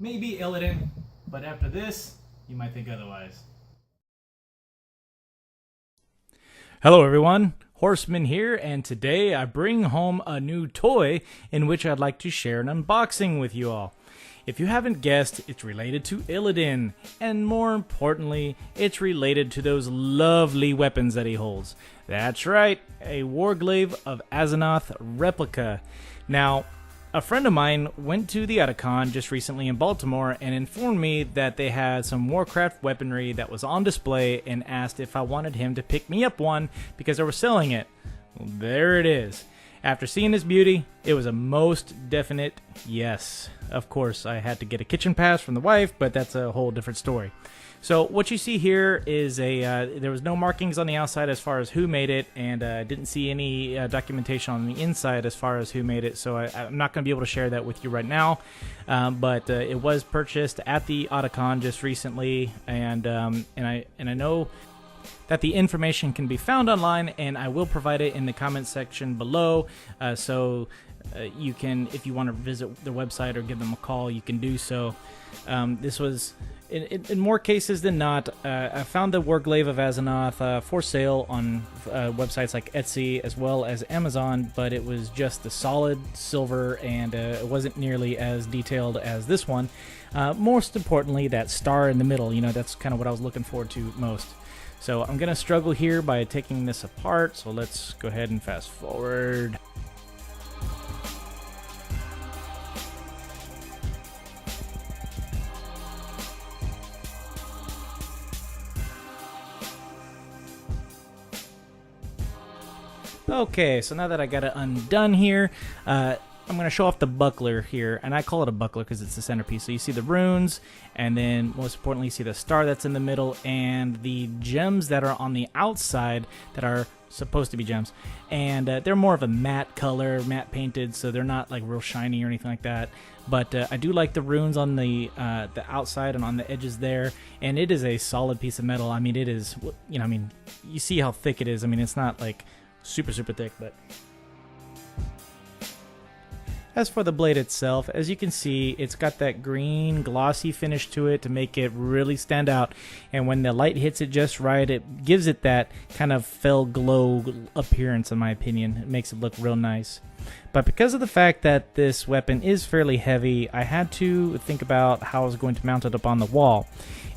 maybe Illidan, but after this, you might think otherwise. Hello everyone, Horseman here, and today I bring home a new toy in which I'd like to share an unboxing with you all. If you haven't guessed, it's related to Illidan, and more importantly, it's related to those lovely weapons that he holds. That's right, a Warglaive of Azzinoth replica. Now, a friend of mine went to the Otakon just recently in Baltimore and informed me that they had some Warcraft weaponry that was on display and asked if I wanted him to pick me up one because they were selling it. Well, there it is. After seeing this beauty, it was a most definite yes. Of course, I had to get a kitchen pass from the wife, but that's a whole different story. So what you see here is there was no markings on the outside as far as who made it, and didn't see any documentation on the inside as far as who made it, so I'm not going to be able to share that with you right now, but it was purchased at the Otakon just recently, and I know that the information can be found online, and I will provide it in the comment section below, so you can, if you want to visit their website or give them a call, you can do so. This was, in more cases than not, I found the Warglaive of Azzinoth for sale on websites like Etsy as well as Amazon, but it was just the solid silver, and it wasn't nearly as detailed as this one. Most importantly, that star in the middle, you know, that's kind of what I was looking forward to most. So I'm going to struggle here by taking this apart, so let's go ahead and fast forward. Okay, so now that I got it undone here, I'm going to show off the buckler here, and I call it a buckler because it's the centerpiece. So you see the runes, and then most importantly you see the star that's in the middle, and the gems that are on the outside that are supposed to be gems. And they're more of a matte color, matte painted, so they're not like real shiny or anything like that. But I do like the runes on the outside and on the edges there, and it is a solid piece of metal. I mean, it is, you know, I mean, you see how thick it is. I mean, it's not like super thick, but as for the blade itself, as you can see, it's got that green glossy finish to it to make it really stand out, and when the light hits it just right, it gives it that kind of fell glow appearance. In my opinion, it makes it look real nice. But because of the fact that this weapon is fairly heavy, I had to think about how I was going to mount it up on the wall.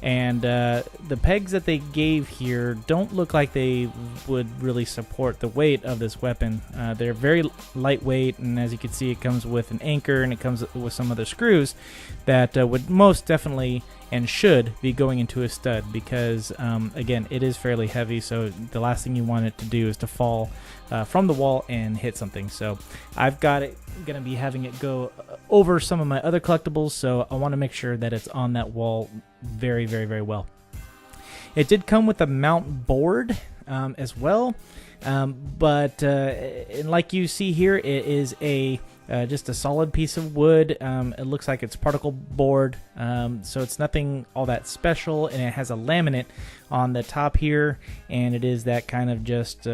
And the pegs that they gave here don't look like they would really support the weight of this weapon. They're very lightweight, and as you can see, it comes with an anchor and it comes with some other screws that would most definitely and should be going into a stud, because again, it is fairly heavy, so the last thing you want it to do is to fall from the wall and hit something. So I've got it going to be having it go over some of my other collectibles, so I want to make sure that it's on that wall very well. It did come with a mount board as well, but and like you see here, it is just a solid piece of wood. It looks like it's particle board, so it's nothing all that special, and it has a laminate on the top here, and it is that kind of just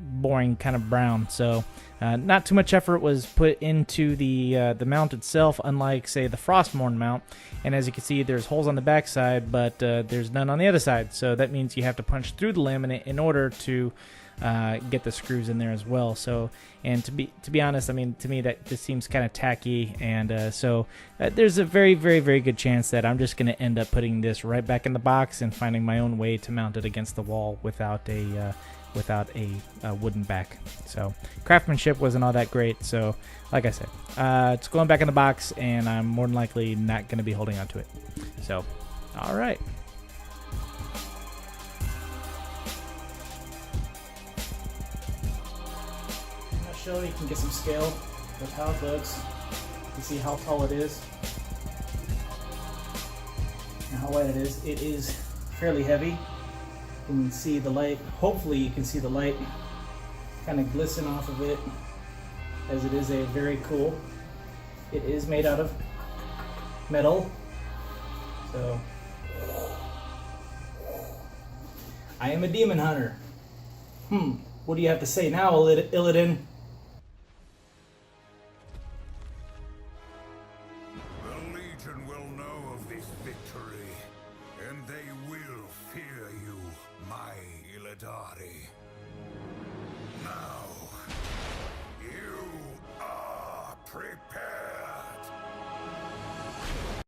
boring kind of brown. So not too much effort was put into the mount itself, unlike say the Frostmourne mount. And as you can see, there's holes on the back side, but there's none on the other side, so that means you have to punch through the laminate in order to get the screws in there as well. So, and to be honest, I mean, to me that just seems kind of tacky, and so there's a very good chance that I'm just going to end up putting this right back in the box and finding my own way to mount it against the wall without a wooden back. So craftsmanship wasn't all that great, so like I said, it's going back in the box, and I'm more than likely not going to be holding on to it. So alright, show you can get some scale with how it looks. You see how tall it is and how light it is. It is fairly heavy. You can see the light, hopefully you can see the light kind of glisten off of it, as it is a very cool. It is made out of metal, so I am a demon hunter. What do you have to say now, Illidan? The Legion will will know of this victory, and they will fear you, my Illidari. Now, you are prepared.